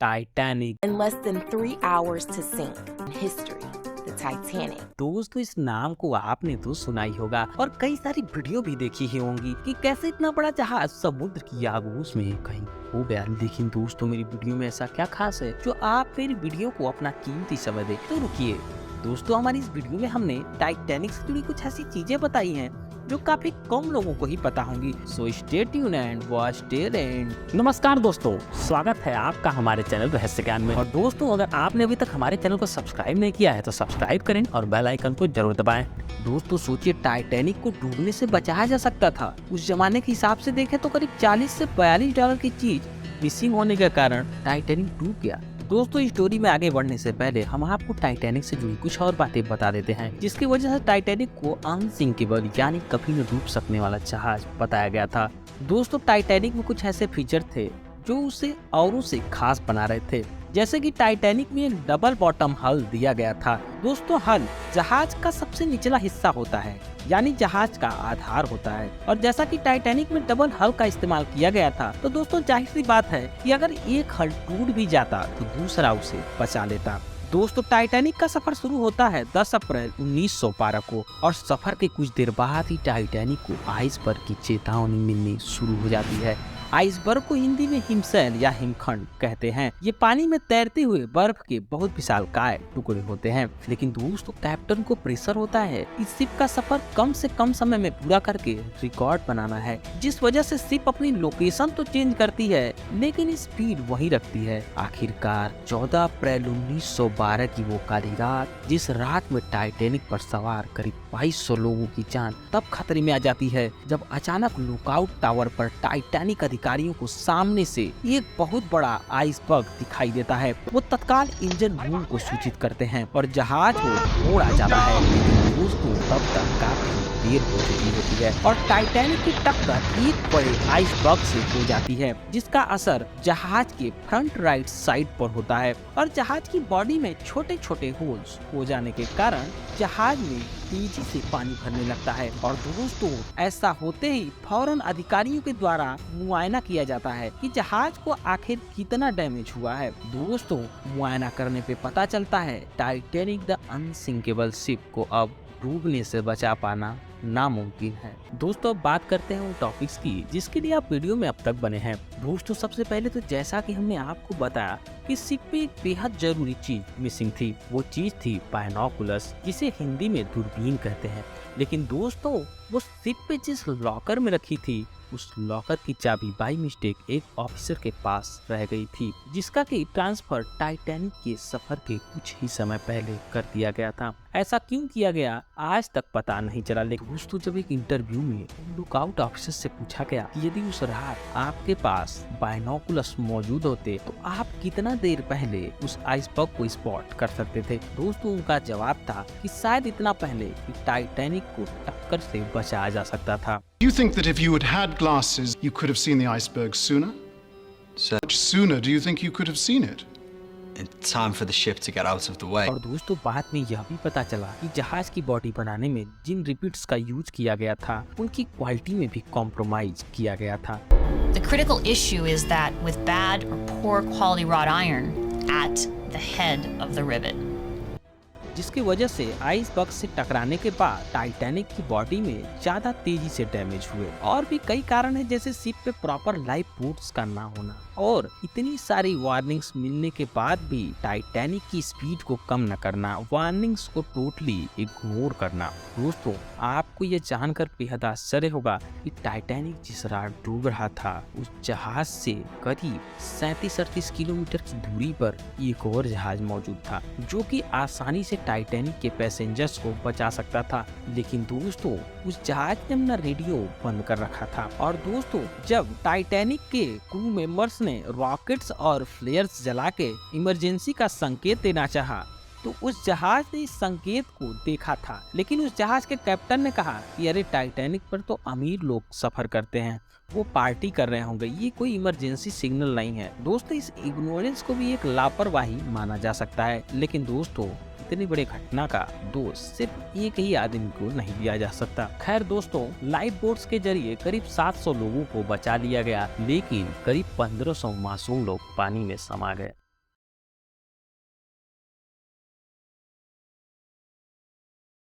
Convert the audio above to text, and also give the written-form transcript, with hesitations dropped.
Titanic. in less than 3 hours to sink. History, the Titanic. दोस्तों इस नाम को आपने तो सुना ही होगा और कई सारी वीडियो भी देखी ही होंगी कि कैसे इतना बड़ा जहाज समुद्र की आगोश में कहीं खो गया। लेकिन दोस्तों मेरी वीडियो में ऐसा क्या खास है जो आप मेरी वीडियो को अपना कीमती समय दे। तो रुकिए दोस्तों, हमारी इस वीडियो में हमने टाइटैनिक से जुड़ी कुछ ऐसी चीजें बताई हैं जो काफी कम लोगों को ही पता होंगी। So stay tuned and watch till and. नमस्कार दोस्तों, स्वागत है आपका हमारे चैनल रहस्य ज्ञान में। और दोस्तों अगर आपने अभी तक हमारे चैनल को सब्सक्राइब नहीं किया है तो सब्सक्राइब करें और बेल आइकन को जरूर दबाएं। दोस्तों सोचिए, टाइटैनिक को डूबने से बचाया जा सकता था। उस जमाने के हिसाब से देखें तो करीब 40 से 42 डॉलर की चीज मिसिंग होने के कारण टाइटैनिक डूब गया। दोस्तों स्टोरी में आगे बढ़ने से पहले हम आपको टाइटैनिक से जुड़ी कुछ और बातें बता देते हैं जिसकी वजह से टाइटैनिक को अनसिंकेबल यानी कभी न डूब सकने वाला जहाज बताया गया था। दोस्तों टाइटैनिक में कुछ ऐसे फीचर थे जो उसे औरों से खास बना रहे थे, जैसे कि टाइटैनिक में एक डबल बॉटम हल दिया गया था। दोस्तों हल जहाज का सबसे निचला हिस्सा होता है, यानी जहाज का आधार होता है। और जैसा कि टाइटैनिक में डबल हल का इस्तेमाल किया गया था तो दोस्तों जाहिर सी बात है कि अगर एक हल टूट भी जाता तो दूसरा उसे बचा लेता। दोस्तों टाइटैनिक का सफर शुरू होता है 10 अप्रैल 1912 को और सफर के कुछ देर बाद ही टाइटैनिक को आइसबर्ग की चेतावनी मिलनी शुरू हो जाती है। आइसबर्ग को हिंदी में हिमशैल या हिमखंड कहते हैं। ये पानी में तैरते हुए बर्फ के बहुत विशालकाय टुकड़े होते हैं। लेकिन दोस्तों कैप्टन को प्रेशर होता है इस शिप का सफर कम से कम समय में पूरा करके रिकॉर्ड बनाना है, जिस वजह से शिप अपनी लोकेशन तो चेंज करती है लेकिन स्पीड वही रखती है। आखिरकार 14 अप्रैल 1912 की वो काली रात, जिस रात में टाइटैनिक पर सवार करीब 2200 लोगों की जान तब खतरे में आ जाती है जब अचानक लुकआउट टावर पर टाइटैनिक अधिकारियों को सामने से एक बहुत बड़ा आइसबर्ग दिखाई देता है। वो तत्काल इंजन रूम को सूचित करते हैं और जहाज को मोड़ा जाता है। लेकिन दोस्तों तब तक काफी देर हो चुकी होती है और टाइटैनिक की टक्कर एक बड़े आइसबर्ग से हो जाती है, जिसका असर जहाज के फ्रंट राइट साइड पर होता है और जहाज की बॉडी में छोटे छोटे होल्स हो जाने के कारण जहाज में तेजी से पानी भरने लगता है। और दोस्तों ऐसा होते ही फौरन अधिकारियों के द्वारा मुआयना किया जाता है कि जहाज को आखिर कितना डैमेज हुआ है। दोस्तों मुआयना करने पे पता चलता है टाइटैनिक द अनसिंकेबल शिप को अब डूबने से बचा पाना नामुमकिन है। दोस्तों अब बात करते हैं उन टॉपिक्स की जिसके लिए आप वीडियो में अब तक बने हैं। दोस्तों सबसे पहले तो जैसा कि हमने आपको बताया कि शिप पे एक बेहद जरूरी चीज मिसिंग थी। वो चीज थी बायनोकुलर्स, जिसे हिंदी में दूरबीन कहते हैं। लेकिन दोस्तों वो शिप पे जिस लॉकर में रखी थी उस लॉकर की चाबी बाई मिस्टेक एक ऑफिसर के पास रह गई थी, जिसका कि ट्रांसफर टाइटैनिक के सफर के कुछ ही समय पहले कर दिया गया था। ऐसा क्यों किया गया आज तक पता नहीं चला। लेकिन दोस्तों जब एक इंटरव्यू में लुकआउट ऑफिसर से पूछा गया कि यदि उस रात आपके पास बायनोकुलर्स मौजूद होते तो आप कितना देर पहले उस आइसबर्ग को स्पॉट कर सकते थे, दोस्तों उनका जवाब था कि शायद इतना पहले कि टाइटैनिक को टक्कर से बचाया जा सकता था। Do you think that if you had had glasses, you could have seen the iceberg sooner? So, Much sooner, do you think you could have seen it? in time for the ship to get out of the way. और दोस्तों बाद में यह भी पता चला कि जहाज की बॉडी बनाने में जिन रिपीट्स का यूज किया गया था उनकी क्वालिटी में भी कॉम्प्रोमाइज किया गया था। The critical issue is that with bad or poor quality wrought iron at the head of the rivet. जिसकी वजह से आइसबर्ग से टकराने के बाद टाइटैनिक की बॉडी में ज्यादा तेजी से डैमेज हुए। और भी कई कारण है, जैसे शिप पे प्रॉपर लाइफ बोट्स का ना होना और इतनी सारी वार्निंग्स मिलने के बाद भी टाइटैनिक की स्पीड को कम न करना, वार्निंग्स को टोटली इग्नोर करना। दोस्तों आपको ये जानकर बेहद आश्चर्य होगा कि टाइटैनिक जिस रात डूब रहा था उस जहाज से करीब 37-38 किलोमीटर की दूरी पर एक और जहाज मौजूद था जो कि आसानी से टाइटैनिक के पैसेंजर्स को बचा सकता था। लेकिन दोस्तों उस जहाज ने अपना रेडियो बंद कर रखा था। और दोस्तों जब टाइटैनिक के क्रू मेंबर्स ने रॉकेट्स और फ्लेयर्स जला के इमरजेंसी का संकेत देना चाहा तो उस जहाज ने इस संकेत को देखा था। लेकिन उस जहाज के कैप्टन ने कहा कि अरे टाइटैनिक पर तो अमीर लोग सफर करते हैं, वो पार्टी कर रहे होंगे, ये कोई इमरजेंसी सिग्नल नहीं है। दोस्तों इस इग्नोरेंस को भी एक लापरवाही माना जा सकता है। लेकिन दोस्तों इतनी बड़ी घटना का दोष सिर्फ एक ही आदमी को नहीं दिया जा सकता। खैर दोस्तों लाइफ बोट्स के जरिए करीब 700 लोगों को बचा लिया गया, लेकिन करीब 1500 मासूम लोग पानी में समा गए।